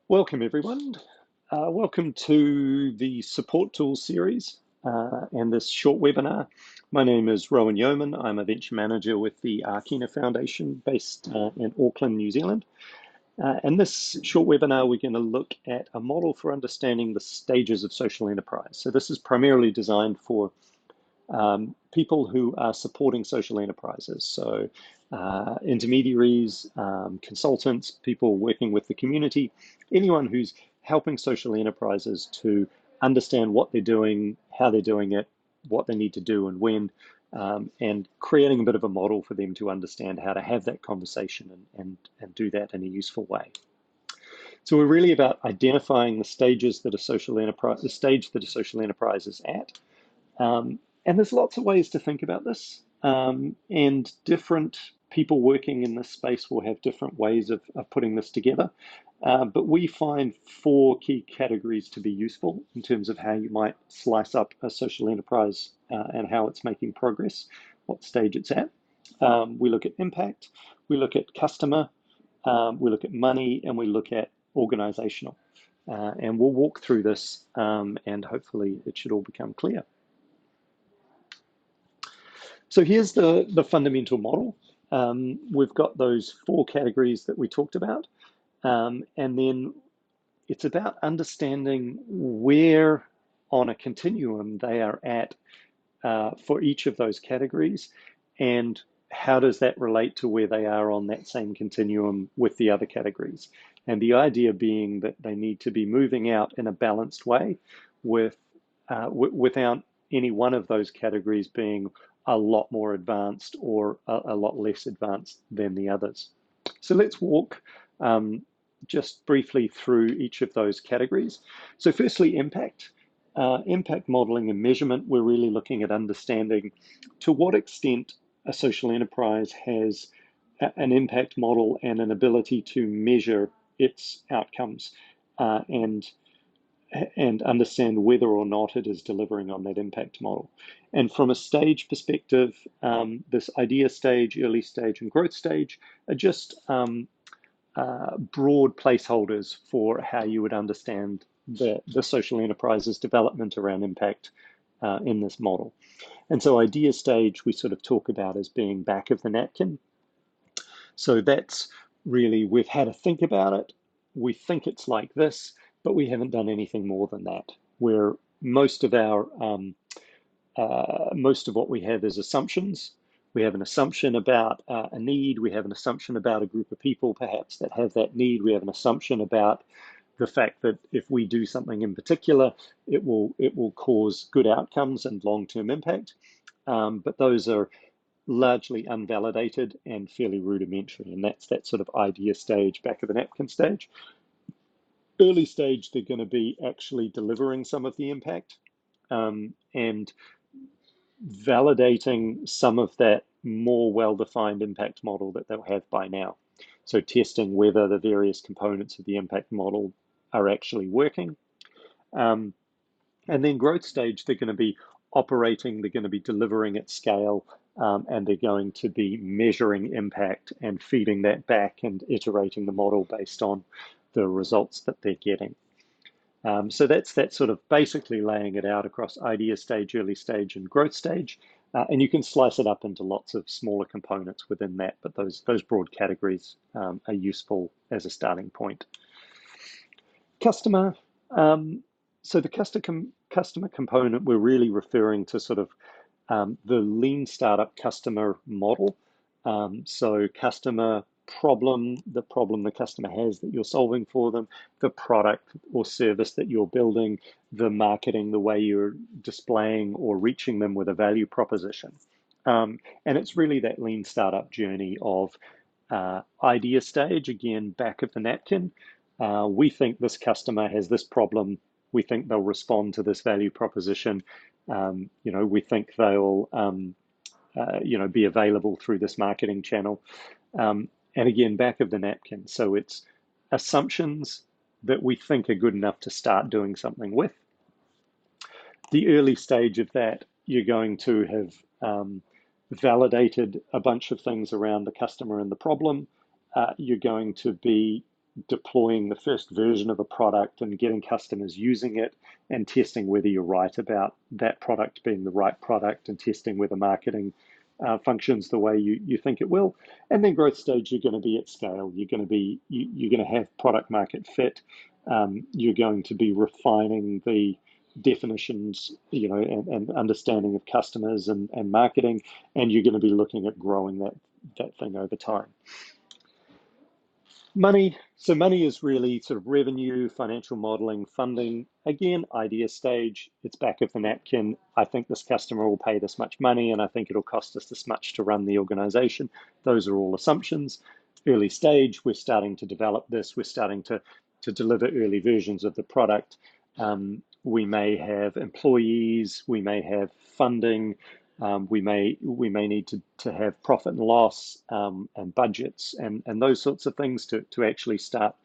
Welcome, everyone. Welcome to the Support Tools series and this short webinar. My name is Rowan Yeoman. I'm a venture manager with the Arkina Foundation based in Auckland, New Zealand. In this short webinar, we're going to look at a model for understanding the stages of social enterprise. So this is primarily designed for people who are supporting social enterprises. So intermediaries, consultants, people working with the community, anyone who's helping social enterprises to understand what they're doing, how they're doing it, what they need to do and when, and creating a bit of a model for them to understand how to have that conversation and do that in a useful way. So we're really about identifying the stages that a social enterprise, the stage that a social enterprise is at, and there's lots of ways to think about this, and different people working in this space will have different ways of putting this together. But we find four key categories to be useful in terms of how you might slice up a social enterprise and how it's making progress, what stage it's at. We look at impact, we look at customer, we look at money, and we look at organizational. And we'll walk through this and hopefully it should all become clear. So here's the fundamental model. We've got those four categories that we talked about. And then it's about understanding where on a continuum they are at for each of those categories, and how does that relate to where they are on that same continuum with the other categories. And the idea being that they need to be moving out in a balanced way without any one of those categories being a lot more advanced or a lot less advanced than the others. So let's walk just briefly through each of those categories. So firstly, impact. Impact modeling and measurement, we're really looking at understanding to what extent a social enterprise has an impact model and an ability to measure its outcomes and understand whether or not it is delivering on that impact model. And from a stage perspective, this idea stage, early stage, and growth stage are just broad placeholders for how you would understand the social enterprise's development around impact in this model. And so idea stage we sort of talk about as being back of the napkin. So that's really, we've had a think about it, we think it's like this, but we haven't done anything more than that. Where most of what we have is assumptions. We have an assumption about a need. We have an assumption about a group of people perhaps that have that need. We have an assumption about the fact that if we do something in particular, it will cause good outcomes and long-term impact. But those are largely unvalidated and fairly rudimentary, and that's that sort of idea stage, back of the napkin stage. Early stage, they're going to be actually delivering some of the impact and validating some of that more well-defined impact model that they'll have by now. So testing whether the various components of the impact model are actually working. And then growth stage, they're going to be operating, they're going to be delivering at scale, and they're going to be measuring impact and feeding that back and iterating the model based on the results that they're getting. So that's that sort of basically laying it out across idea stage, early stage, and growth stage. And you can slice it up into lots of smaller components within that, but those broad categories are useful as a starting point. Customer. So the customer component, we're really referring to sort of the lean startup customer model. So customer problem, the problem the customer has that you're solving for them, the product or service that you're building, the marketing, the way you're displaying or reaching them with a value proposition. And it's really that lean startup journey of idea stage, again, back of the napkin. We think this customer has this problem. We think they'll respond to this value proposition. We think they'll be available through this marketing channel. And again, back of the napkin. So it's assumptions that we think are good enough to start doing something with. The early stage of that, you're going to have validated a bunch of things around the customer and the problem. You're going to be deploying the first version of a product and getting customers using it and testing whether you're right about that product being the right product and testing whether marketing functions the way you think it will. And then growth stage, you're going to be at scale. You're going to have product market fit. You're going to be refining the definitions, and understanding of customers and marketing, and you're going to be looking at growing that thing over time. Money. So money is really sort of revenue, financial modeling, funding. Again, idea stage, it's back of the napkin. I think this customer will pay this much money, and I think it'll cost us this much to run the organization. Those are all assumptions. Early stage, we're starting to develop this. We're starting to deliver early versions of the product. We may have employees, we may have funding, we may need to have profit and loss, and budgets and those sorts of things to actually start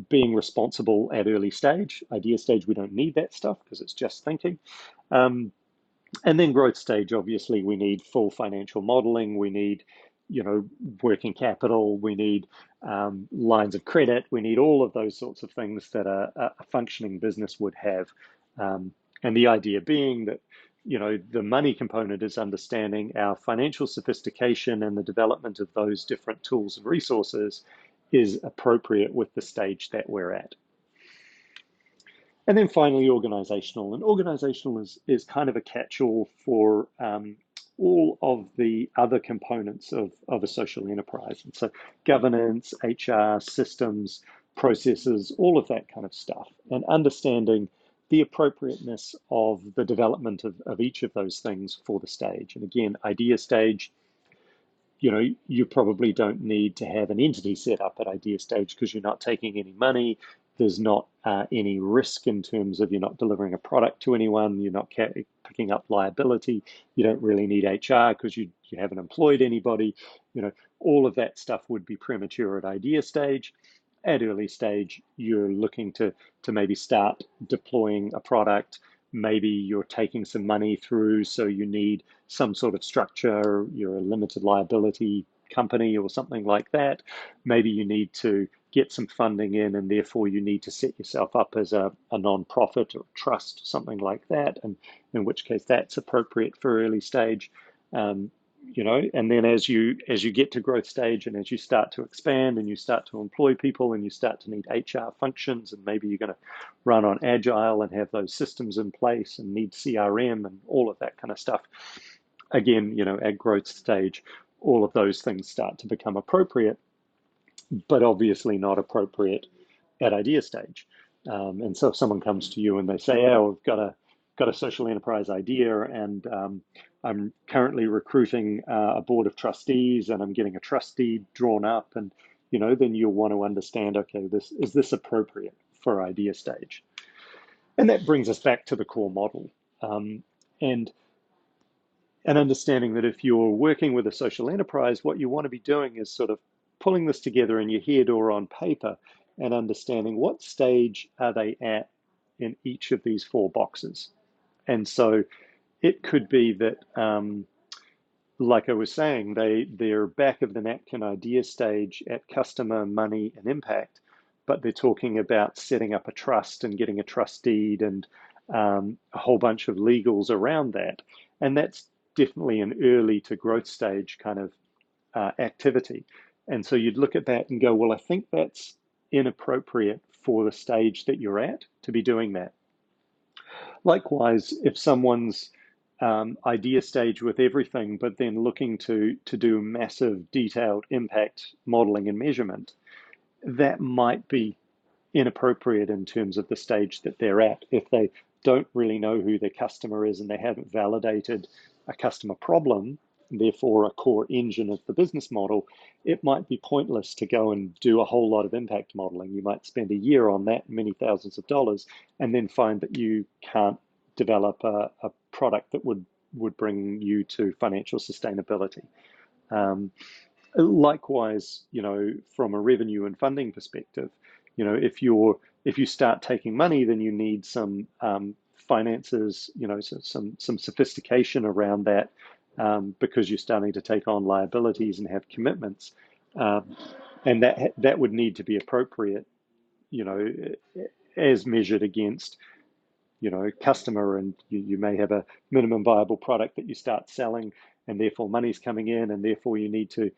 being responsible at early stage. Idea stage, we don't need that stuff because it's just thinking. And then growth stage, obviously, we need full financial modeling. We need, working capital. We need lines of credit. We need all of those sorts of things that a functioning business would have. And the idea being that, the money component is understanding our financial sophistication, and the development of those different tools and resources is appropriate with the stage that we're at. And then finally, organizational. And organizational is kind of a catch-all for all of the other components of a social enterprise. And so governance, HR, systems, processes, all of that kind of stuff. And understanding the appropriateness of the development of each of those things for the stage. And again, idea stage, you probably don't need to have an entity set up at idea stage because you're not taking any money. There's not any risk in terms of you're not delivering a product to anyone. You're not picking up liability. You don't really need HR because you haven't employed anybody. All of that stuff would be premature at idea stage. At early stage, you're looking to maybe start deploying a product. Maybe you're taking some money through, so you need some sort of structure. You're a limited liability company or something like that. Maybe you need to get some funding in, and therefore you need to set yourself up as a non-profit or trust, something like that, and in which case that's appropriate for early stage. And then as you get to growth stage, and as you start to expand and you start to employ people and you start to need HR functions, and maybe you're going to run on Agile and have those systems in place and need CRM and all of that kind of stuff. Again, at growth stage, all of those things start to become appropriate, but obviously not appropriate at idea stage. And so if someone comes to you and they say, "Oh, we've got a social enterprise idea, and I'm currently recruiting a board of trustees, and I'm getting a trustee drawn up," and then you'll want to understand, okay, is this appropriate for idea stage? And that brings us back to the core model, and understanding that if you're working with a social enterprise, what you want to be doing is sort of pulling this together in your head or on paper and understanding what stage are they at in each of these 4 boxes. And so it could be that, like I was saying, they're back of the napkin idea stage at customer, money, and impact, but they're talking about setting up a trust and getting a trust deed and a whole bunch of legals around that. And that's definitely an early to growth stage kind of activity. And so you'd look at that and go, well, I think that's inappropriate for the stage that you're at to be doing that. Likewise, if someone's idea stage with everything, but then looking to do massive detailed impact modeling and measurement, that might be inappropriate in terms of the stage that they're at. If they don't really know who their customer is and they haven't validated a customer problem, therefore a core engine of the business model, it might be pointless to go and do a whole lot of impact modeling. You might spend a year on that, many thousands of dollars, and then find that you can't develop a product that would bring you to financial sustainability. Likewise, from a revenue and funding perspective, if you start taking money, then you need some finances, some sophistication around that, because you're starting to take on liabilities and have commitments. and that would need to be appropriate, you know, as measured against, you know, customer, and you may have a minimum viable product that you start selling, and therefore money's coming in, and therefore you need to,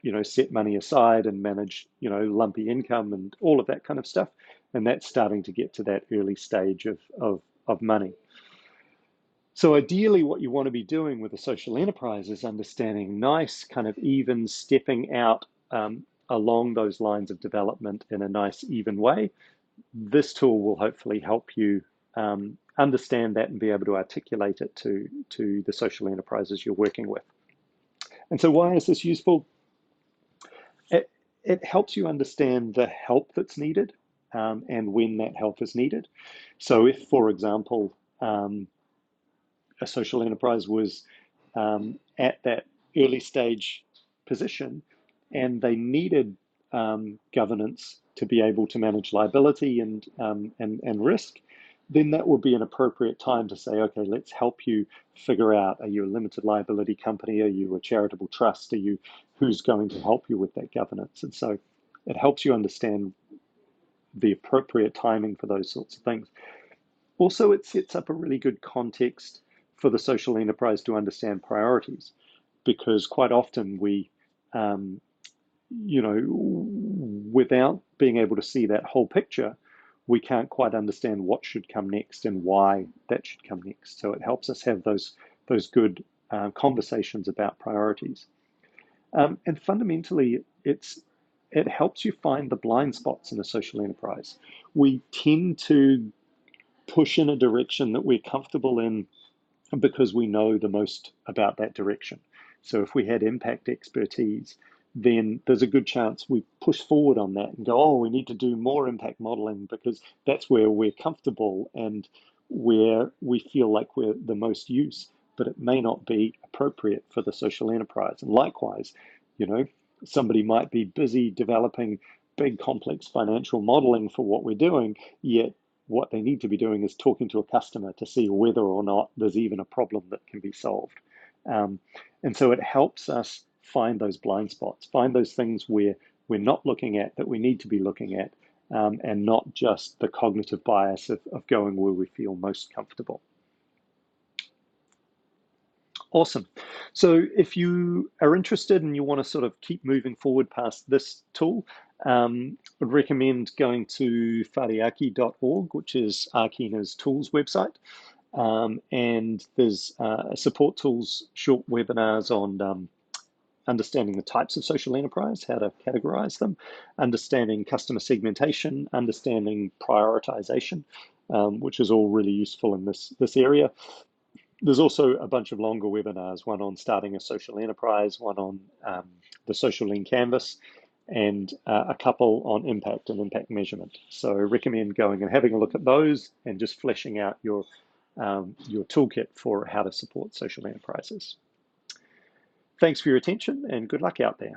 you know, set money aside and manage, you know, lumpy income and all of that kind of stuff. And that's starting to get to that early stage of money. So ideally, what you want to be doing with a social enterprise is understanding nice, kind of even stepping out along those lines of development in a nice, even way. This tool will hopefully help you understand that and be able to articulate it to the social enterprises you're working with. And so why is this useful? It helps you understand the help that's needed and when that help is needed. So if, for example, a social enterprise was at that early stage position and they needed governance to be able to manage liability and risk, then that would be an appropriate time to say, okay, let's help you figure out, are you a limited liability company? Are you a charitable trust? Who's going to help you with that governance? And so it helps you understand the appropriate timing for those sorts of things. Also, it sets up a really good context for the social enterprise to understand priorities, because quite often we, you know, without being able to see that whole picture, we can't quite understand what should come next and why that should come next. So it helps us have those good conversations about priorities. And fundamentally, it helps you find the blind spots in a social enterprise. We tend to push in a direction that we're comfortable in because we know the most about that direction. So if we had impact expertise, then there's a good chance we push forward on that and go, oh, we need to do more impact modeling because that's where we're comfortable and where we feel like we're the most use, but it may not be appropriate for the social enterprise. And likewise, you know, somebody might be busy developing big complex financial modeling for what we're doing, yet what they need to be doing is talking to a customer to see whether or not there's even a problem that can be solved. And so it helps us find those blind spots, find those things where we're not looking at that we need to be looking at, and not just the cognitive bias of going where we feel most comfortable. Awesome. So if you are interested and you want to sort of keep moving forward past this tool, I'd recommend going to whareaki.org, which is Arkina's tools website. And there's support tools, short webinars on understanding the types of social enterprise, how to categorize them, understanding customer segmentation, understanding prioritization, which is all really useful in this area. There's also a bunch of longer webinars, one on starting a social enterprise, one on the social lean canvas, and a couple on impact and impact measurement. So I recommend going and having a look at those and just fleshing out your toolkit for how to support social enterprises. Thanks for your attention and good luck out there.